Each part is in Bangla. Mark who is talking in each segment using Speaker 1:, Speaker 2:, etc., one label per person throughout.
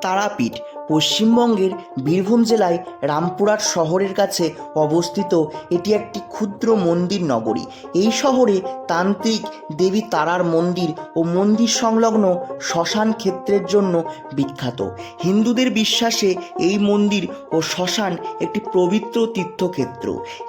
Speaker 1: তারাপীঠ পশ্চিমবঙ্গের বীরভূম জেলায় রামপুরহাট শহরের কাছে অবস্থিত। এটি একটি ক্ষুদ্র মন্দির নগরী। এই শহরে তান্ত্রিক দেবী তারার মন্দির ও মন্দির সংলগ্ন শ্মশান ক্ষেত্রের জন্য বিখ্যাত। হিন্দুদের বিশ্বাসে এই মন্দির ও শ্মশান একটি পবিত্র তীর্থক্ষেত্র।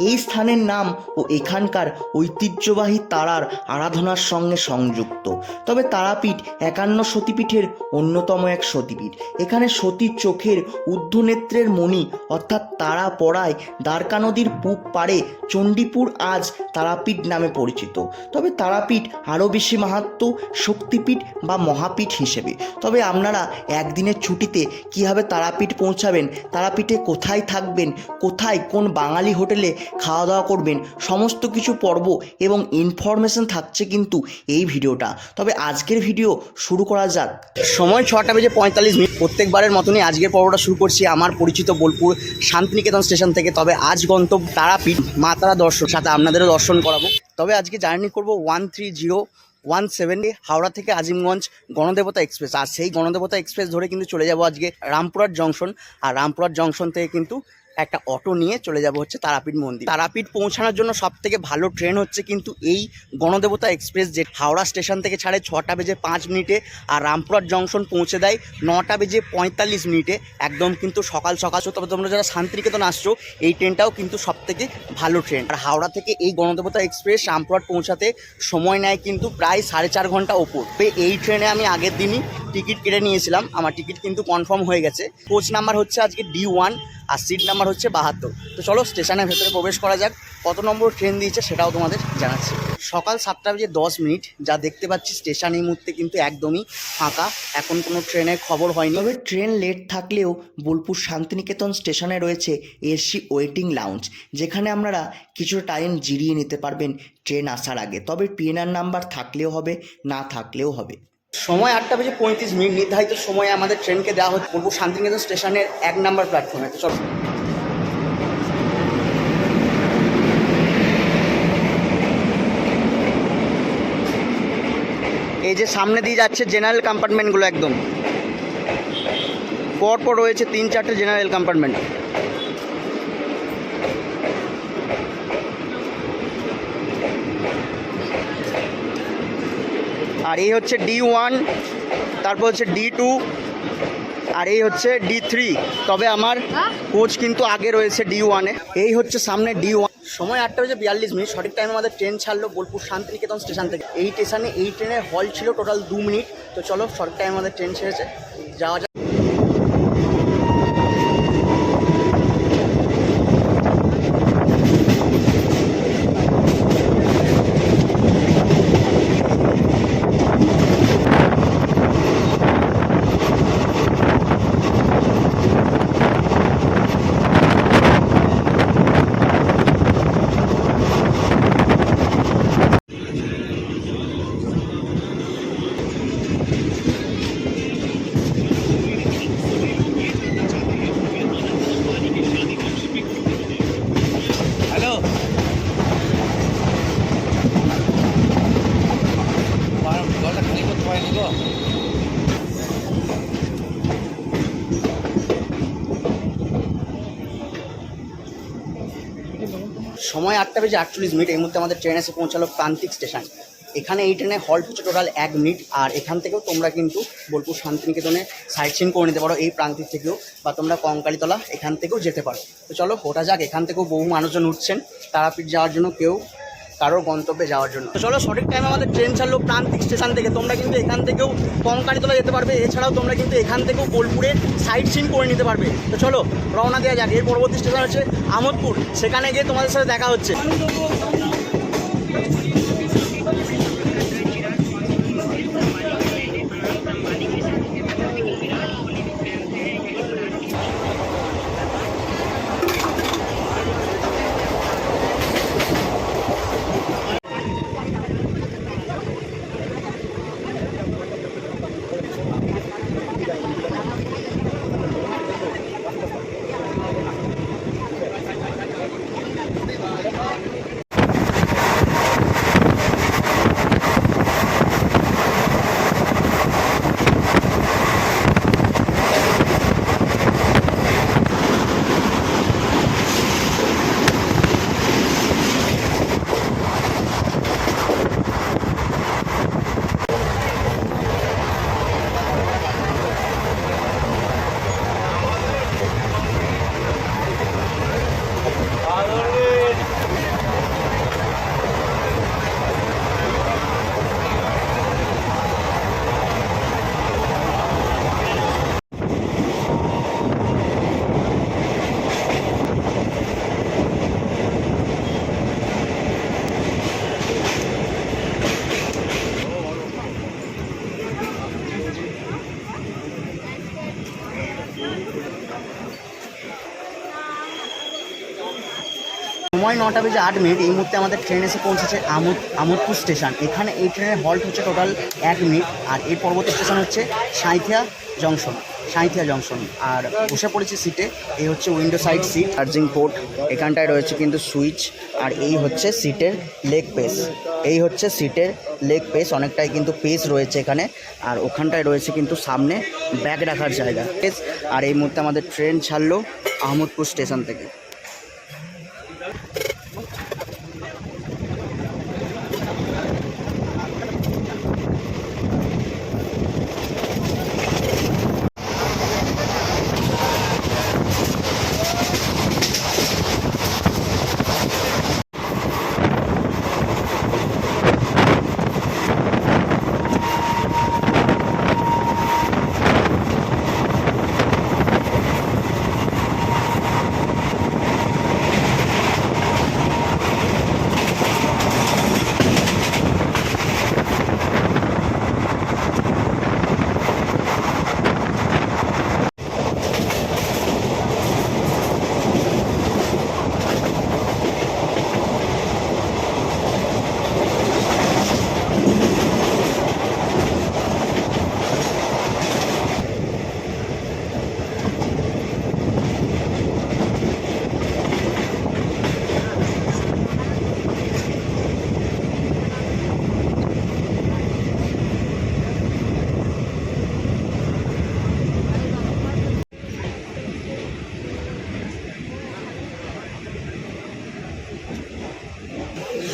Speaker 1: এই স্থানের নাম ও এখানকার ঐতিহ্যবাহী তারার আরাধনার সঙ্গে সংযুক্ত। তবে তারাপীঠ 51 সতীপীঠের অন্যতম এক সতীপীঠ। এখানে সতীর চোখের ঊর্ধ্বনেত্রের মণি অর্থাৎ তারা পড়ায় দ্বারকা নদীর পূব পাড়ে চণ্ডীপুর আজ তারাপীঠ নামে পরিচিত। তবে তারাপীঠ আরও বেশি মাহাত্ম্য শক্তিপীঠ বা মহাপীঠ হিসেবে। তবে আপনারা একদিনের ছুটিতে কীভাবে তারাপীঠ পৌঁছাবেন, তারাপীঠে কোথায় থাকবেন, কোথায় কোন বাঙালি হোটেলে খাওয়া দাওয়া করবেন, সমস্ত কিছু পর্ব এবং ইনফরমেশন থাকছে কিন্তু এই ভিডিওটা। তবে আজকের ভিডিও শুরু করা যাক। সময় 6:45। প্রত্যেকবারের মতনই আজকের পর্বটা শুরু করছি আমার পরিচিত বোলপুর শান্তিনিকেতন স্টেশন থেকে। তবে আজ গন্তব্য তারাপীঠ, মা তারা দর্শন, সাথে আপনাদেরও দর্শন করাবো। তবে আজকে জার্নি করব 13017 হাওড়া থেকে আজিমগঞ্জ গণদেবতা এক্সপ্রেস। আর সেই গণদেবতা এক্সপ্রেস ধরে কিন্তু চলে যাব আজকে রামপুরহাট জংশন। আর রামপুরহাট জংশন থেকে কিন্তু একটা অটো নিয়ে চলে যাব হচ্ছে তারাপীঠ মন্দির। তারাপীঠ পৌঁছানোর জন্য সবথেকে ভালো ট্রেন হচ্ছে কিন্তু এই গণদেবতা এক্সপ্রেস, যে হাওড়া স্টেশন থেকে ছাড়ে 6:05 আর রামপুরহাট জংশন পৌঁছে দেয় 9:45। একদম কিন্তু সকাল সকাল। তবে তোমরা যারা শান্তিনিকেতন আসছো, এই ট্রেনটাও কিন্তু সবথেকে ভালো ট্রেন। আর হাওড়া থেকে এই গণদেবতা এক্সপ্রেস রামপুরহাট পৌঁছাতে সময় নেয় কিন্তু প্রায় 4.5 ঘন্টা ওপর। এই ট্রেনে আমি আগের দিনই টিকিট কেটে নিয়েছিলাম, আমার টিকিট কিন্তু কনফার্ম হয়ে গেছে। কোচ নাম্বার হচ্ছে আজকে D1 আর সিট নাম্বার হচ্ছে 72। তো চলো স্টেশনের ভেতরে প্রবেশ করা যাক। কত নম্বর ট্রেন দিয়েছে সেটাও তোমাদের জানাচ্ছি। সকাল 7:10। যা দেখতে পাচ্ছি স্টেশন এই মুহূর্তে কিন্তু একদমই ফাঁকা, এখন কোনো ট্রেনের খবর হয়নি। তবে ট্রেন লেট থাকলেও বোলপুর শান্তিনিকেতন স্টেশনে রয়েছে এসি ওয়েটিং লাউঞ্জ, যেখানে আপনারা কিছু টাইম জিরিয়ে নিতে পারবেন ট্রেন আসার আগে। তবে PNR নাম্বার থাকলেও হবে, না থাকলেও হবে। সময় 8:35। নির্ধারিত সময়ে আমাদের ট্রেনকে দেওয়া হচ্ছে বোলপুর শান্তিনিকেতন স্টেশনের 1 নম্বর প্ল্যাটফর্মে। তো চলো, এই যে সামনে দিয়ে যাচ্ছে জেনারেল কম্পার্টমেন্টগুলো, একদম পরপর রয়েছে 3-4টে জেনারেল কম্পার্টমেন্ট। আর এই হচ্ছে D1, তারপর হচ্ছে D2, আর এই হচ্ছে D3। তবে আমার কোচ কিন্তু আগে রয়েছে D1-এ। এই হচ্ছে সামনে D1। সময় 8:42। সঠিক টাইমে আমাদের ট্রেন ছাড়লো বোলপুর শান্তিনিকেতন স্টেশন থেকে। এই স্টেশনে এই ট্রেনের হল ছিল টোটাল 2 মিনিট। তো চলো, সঠিক টাইমে আমাদের ট্রেন ছেড়েছে, যাওয়া যাক। সময় 8:48। এই মুহূর্তে আমাদের ট্রেন এসে পৌঁছালো প্রান্তিক স্টেশন। এখানে এই ট্রেনে হল্ট হচ্ছে টোটাল 1 মিনিট। আর এখান থেকেও তোমরা কিন্তু বোলপুর শান্তিনিকেতনে সাইট সিন করে নিতে পারো এই প্রান্তিক থেকেও, বা তোমরা কঙ্কালীতলা এখান থেকেও যেতে পারো। তো চলো ওঠা যাক। এখান থেকেও বহু মানুষজন উঠছেন তারাপীঠ যাওয়ার জন্য, কেউ কারোর গন্তব্যে যাওয়ার জন্য। তো চলো, সঠিক টাইমে আমাদের ট্রেন ছাড়লো প্রান্তিক স্টেশন থেকে। তোমরা কিন্তু এখান থেকেও কঙ্কালীতলা যেতে পারবে, এছাড়াও তোমরা কিন্তু এখান থেকেও বোলপুরে সাইট সিন করে নিতে পারবে। তো চলো রওনা দেওয়া যাক। এর পরবর্তী স্টেশন হচ্ছে আমোদপুর, সেখানে গিয়ে তোমাদের সাথে দেখা হচ্ছে।
Speaker 2: সময় 9:08। এই মুহূর্তে আমাদের ট্রেন এসে পৌঁছেছে আমোদপুর স্টেশন। এখানে এই ট্রেনের হল্ট হচ্ছে টোটাল 1 মিনিট, আর এর পরবর্তী স্টেশন হচ্ছে সাঁইথিয়া জংশন। আর বসে পড়েছি সিটে। এই হচ্ছে window side seat, charging port, এখানটায় রয়েছে কিন্তু সুইচ। আর এই হচ্ছে সিটের লেগ পেস, অনেকটাই কিন্তু পেস রয়েছে এখানে। আর ওখানটায় রয়েছে কিন্তু সামনে ব্যাগ রাখার জায়গা। আর এই মুহূর্তে আমাদের ট্রেন ছাড়লো আহমদপুর স্টেশন থেকে।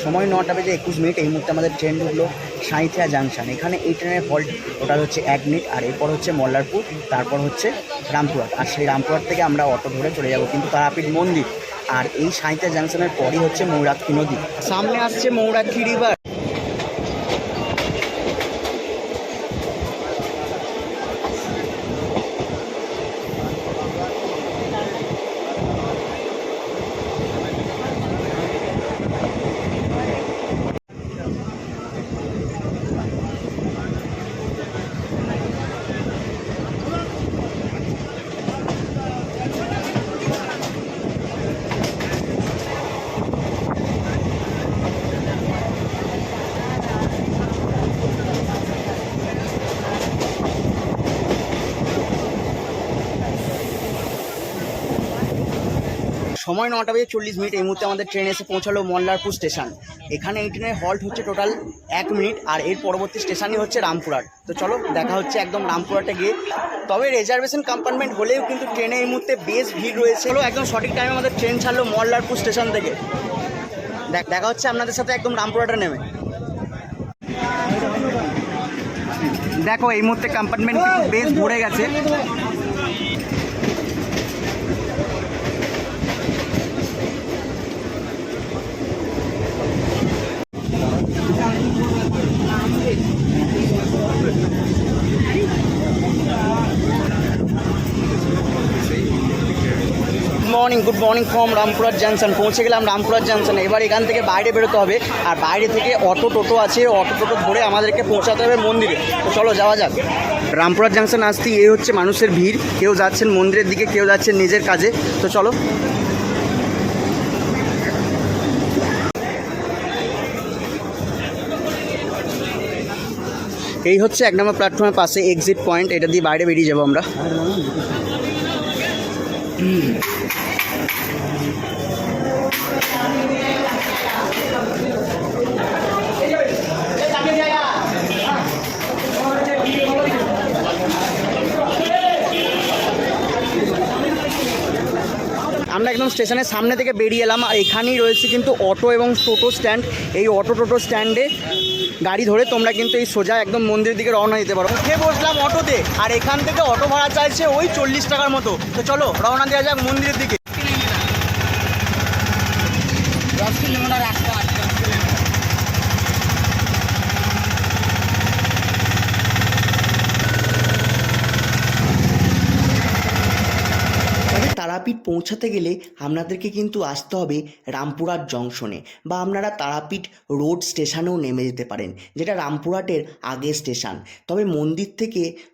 Speaker 2: সময় 9:21। এই মুহূর্তে আমাদের ট্রেন ঢুকলো সাঁইথিয়া জাংশন। এখানে এই ট্রেনের হল্ট টোটাল হচ্ছে 1 মিনিট, আর এরপর হচ্ছে মল্লারপুর, তারপর হচ্ছে রামপুরহাট। আর সেই রামপুরহাট থেকে আমরা অটো ধরে চলে যাব কিন্তু তারাপীঠ মন্দির। আর এই সাঁইথিয়া জাংশনের পরই হচ্ছে মৌরাক্ষী নদী, সামনে আসছে মৌরাক্ষী রিভার। সময় 9:40। এই মুহূর্তে আমাদের ট্রেন এসে পৌঁছালো মল্লারপুর স্টেশন। এখানে এই ট্রেনের হল্ট হচ্ছে টোটাল 1 মিনিট, আর এর পরবর্তী স্টেশনই হচ্ছে রামপুরহাট। তো চলো দেখা হচ্ছে একদম রামপুরহাটে গিয়ে। তবে রিজার্ভেশন কম্পার্টমেন্ট হলেও কিন্তু ট্রেনে এই মুহূর্তে বেশ ভিড় রয়েছে। চলো একদম সঠিক টাইমে আমাদের ট্রেন ছাড়লো মল্লারপুর স্টেশন থেকে। দেখা হচ্ছে আপনাদের সাথে একদম রামপুরহাটে নেমে। দেখো এই মুহূর্তে কম্পার্টমেন্ট কিন্তু বেশ ভরে গেছে। Good morning from Rampurhat junction. পৌঁছে গেলাম রামপুরহাট জাংশনে। এবার এখান থেকে বাইরে বেরোতে হবে, আর বাইরে থেকে টোটো আছে, টোটো ধরে আমাদেরকে পৌঁছাতে হবে মন্দিরে। তো চলো যাওয়া যাক। রামপুরহাট জাংশন আসতেই এই হচ্ছে মানুষের ভিড়, কেউ যাচ্ছেন মন্দিরের দিকে, কেউ যাচ্ছেন নিজের কাজে। তো চলো। এই হচ্ছে 1 নম্বর প্ল্যাটফর্মের পাশে এক্সিট পয়েন্ট, এটা দিয়ে বাইরে বেরিয়ে যাবো আমরা। আমরা একদম স্টেশনের সামনে থেকে বেরিয়ে এলাম, আর এখানেই রয়েছে কিন্তু অটো এবং টোটো স্ট্যান্ড। এই টোটো স্ট্যান্ডে গাড়ি ধরে তোমরা কিন্তু এই সোজা একদম মন্দিরের দিকে রওনা দিতে পারো। উঠে বসলাম অটোতে, আর এখান থেকে অটো ভাড়া চাইছে ওই 40 টাকার মতো। তো চলো রওনা দেওয়া যাক মন্দিরের দিকে। 10 কিলোমিটার রাস্তা।
Speaker 1: তারাপীঠ পৌঁছাতে গেলে আপনাদেরকে কিন্তু আসতে হবে রামপুরহাট জংশনে, বা আপনারা তারাপীঠ রোড স্টেশনেও নেমে যেতে পারেন, যেটা রামপুরহাটের আগে স্টেশন।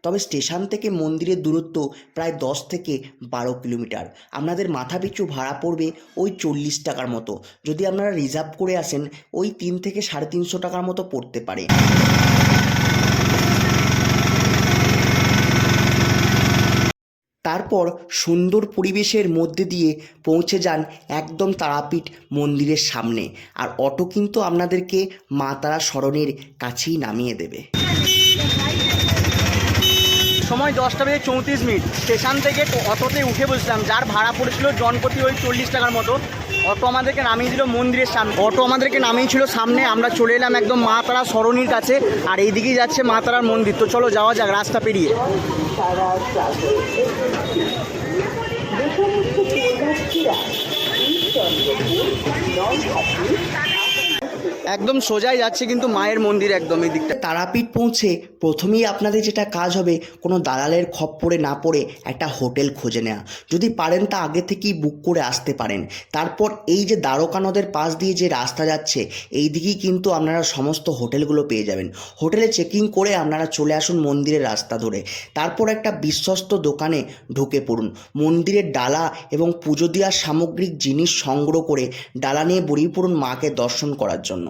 Speaker 1: তবে স্টেশন থেকে মন্দিরের দূরত্ব প্রায় 10 থেকে 12 কিলোমিটার। আপনাদের মাথাপিছু ভাড়া পড়বে ওই 40 টাকার মতো। যদি আপনারা রিজার্ভ করে আসেন ওই 3 থেকে 350 টাকার মতো পড়তে পারে। তারপর সুন্দর পরিবেশের মধ্যে দিয়ে পৌঁছে যান একদম তারাপীঠ মন্দিরের সামনে, আর অটো কিন্তু আপনাদেরকে মা তারা শরণের কাছেই নামিয়ে দেবে।
Speaker 2: সময় 10:34। স্টেশন থেকে অটোতে উঠে বসলাম, যার ভাড়া পড়েছিল জনপ্রতি ওই 40 টাকার মতো। অটো আমাদেরকে নামিয়ে দিল মন্দিরের সামনে, নামিয়েছিল সামনে। আমরা চলে এলাম একদম মা তারা সরণির কাছে, আর এইদিকেই যাচ্ছে মা তারার মন্দির। তো চলো যাওয়া যাক রাস্তা পেরিয়ে। একদম সোজাই যাচ্ছে কিন্তু মায়ের মন্দির একদম এই দিকটা।
Speaker 1: তারাপীঠ পৌঁছে প্রথমেই আপনাদের যেটা কাজ হবে, কোনো দালালের খপ্পরে না পড়ে একটা হোটেল খুঁজে নেওয়া। যদি পারেন তা আগে থেকেই বুক করে আসতে পারেন। তারপর এই যে দ্বারকা নদের পাশ দিয়ে যে রাস্তা যাচ্ছে, এই দিকেই কিন্তু আপনারা সমস্ত হোটেলগুলো পেয়ে যাবেন। হোটেলে চেকিং করে আপনারা চলে আসুন মন্দিরের রাস্তা ধরে। তারপর একটা বিশ্বস্ত দোকানে ঢুকে পড়ুন। মন্দিরের ডালা এবং পুজো দেওয়ার সামগ্রিক জিনিস সংগ্রহ করে ডালা নিয়ে বেরিয়ে পড়ুন মাকে দর্শন করার জন্য।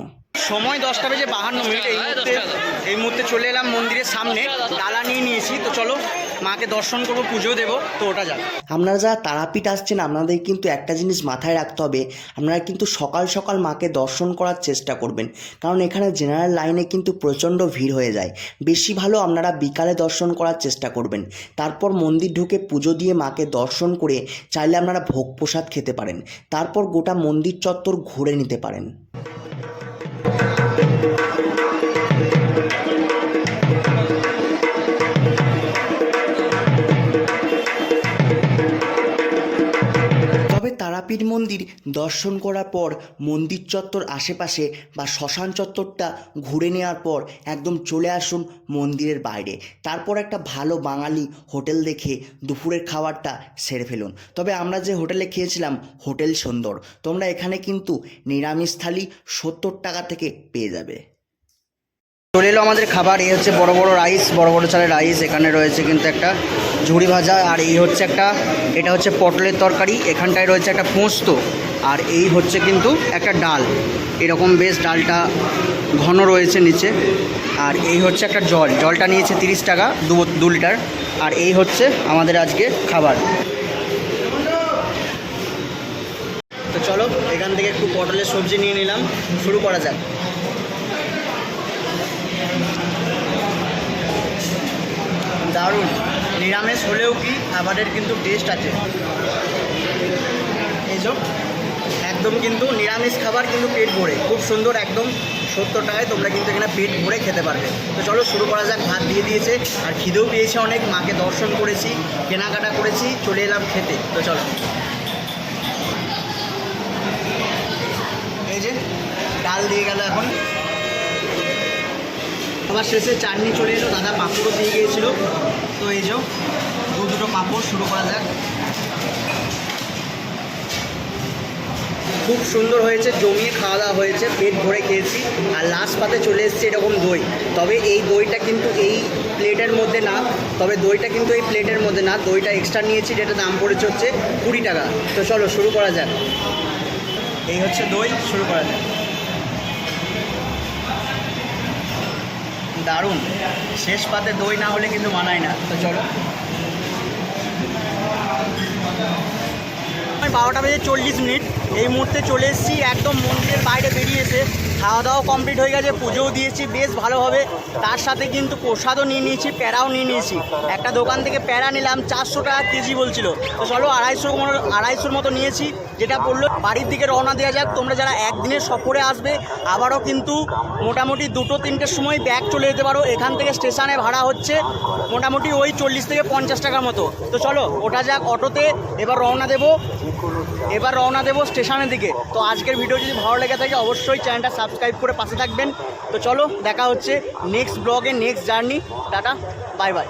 Speaker 2: সময় 10:52। এই মুহূর্তে চলে এলাম মন্দিরের সামনে, ডালা নিয়ে নিয়েছি। তো চলো মাকে দর্শন করবো, পুজো দেবো। তো ওটা যাক।
Speaker 1: আপনারা যারা তারাপীঠ আসছেন আপনাদের কিন্তু একটা জিনিস মাথায় রাখতে হবে, আপনারা কিন্তু সকাল সকাল মাকে দর্শন করার চেষ্টা করবেন, কারণ এখানে জেনারেল লাইনে কিন্তু প্রচণ্ড ভিড় হয়ে যায়। বেশি ভালো আপনারা বিকালে দর্শন করার চেষ্টা করবেন। তারপর মন্দির ঢুকে পুজো দিয়ে মাকে দর্শন করে চাইলে আপনারা ভোগ প্রসাদ খেতে পারেন। তারপর গোটা মন্দির চত্বর ঘুরে নিতে পারেন। তবে তারাপীঠ মন্দির দর্শন করার পর মন্দির চত্বর আশেপাশে বা শ্মশান চত্বরটা ঘুরে নেওয়ার পর একদম চলে আসুন মন্দিরের বাইরে। তারপর একটা ভালো বাঙালি হোটেল দেখে দুপুরের খাবারটা সেরে ফেলুন। তবে আমরা যে হোটেলে খেয়েছিলাম হোটেল সুন্দর, তোমরা এখানে কিন্তু নিরামিষ থালি 70 টাকা থেকে পেয়ে যাবে।
Speaker 2: চলে এলো আমাদের খাবার। এই হচ্ছে বড় বড় রাইস, বড় বড় চালের রাইস। এখানে রয়েছে কিন্তু একটা ঝুড়ি ভাজা, আর এই হচ্ছে এটা হচ্ছে পটলের তরকারি। এখানটায় রয়েছে একটা পোস্ত, আর এই হচ্ছে কিন্তু একটা ডাল। এরকম বেশ ডালটা ঘন রয়েছে নিচে। আর এই হচ্ছে একটা জলটা নিয়েছে 30 টাকা 2 লিটার। আর এই হচ্ছে আমাদের আজকে খাবার। তো চলো এখান থেকে একটু পটলের সবজি নিয়ে নিলাম, শুরু করা যাক। দারুণ, নিরামিষ হলেও কি খাবারের কিন্তু টেস্ট আছে। এই যে একদম কিন্তু নিরামিষ খাবার কিন্তু পেট ভরে, খুব সুন্দর। একদম 70 টাকায় তোমরা কিন্তু এখানে পেট ভরে খেতে পারবে। তো চলো শুরু করা যাক। ভাত দিয়ে দিয়েছে, আর খিদেও পেয়েছে অনেক। মাকে দর্শন করেছি, কেনাকাটা করেছি, চলে এলাম খেতে। তো চলো, এই যে ডাল দিয়ে গেল। এখন আবার শেষে চাটনি চলে এলো, দাদা পাঁপড়ও দিয়ে গিয়েছিল। তো এই যে দুটো পাঁপড়, শুরু করা যাক। খুব সুন্দর হয়েছে, জমিয়ে খাওয়া দাওয়া হয়েছে, পেট ভরে খেয়েছি। আর লাস্ট পাতে চলে এসেছে এরকম দই। তবে এই দইটা কিন্তু এই প্লেটের মধ্যে না, দইটা এক্সট্রা নিয়েছি, যেটা দাম পড়েছে হচ্ছে 20 টাকা। তো চলো শুরু করা যাক। এই হচ্ছে দই, শুরু করা যাক। দারুণ, শেষ পাতে দই না হলে কিন্তু মানায় না। তো চলো, 12:40। এই মুহূর্তে চলে এসেছি একদম মন্দিরের বাইরে বেরিয়ে এসে। খাওয়া দাওয়া কমপ্লিট হয়ে গেছে, পুজোও দিয়েছি বেশ ভালোভাবে। তার সাথে কিন্তু প্রসাদও নিয়ে নিয়েছি, প্যারাও নিয়ে নিয়েছি। একটা দোকান থেকে প্যারা নিলাম, 400 টাকা কেজি বলছিল। তো চলো 250-র মতো নিয়েছি, যেটা পড়লো। বাড়ির দিকে রওনা দেওয়া যাক। তোমরা যারা একদিনের সফরে আসবে, আবারও কিন্তু মোটামুটি 2-3টের সময় ব্যাগ চলে যেতে পারো। এখান থেকে স্টেশনে ভাড়া হচ্ছে মোটামুটি ওই 40 থেকে 50 টাকার মতো। তো চলো ওটা যাক অটোতে। এবার রওনা দেবো স্টেশনের দিকে। তো আজকের ভিডিও যদি ভালো লেগে থাকে অবশ্যই চ্যানেলটা সাবস্ক্রাইব করে পাশে থাকবেন। তো চলো দেখা হচ্ছে নেক্সট ব্লগে, next journey. Tata, bye bye.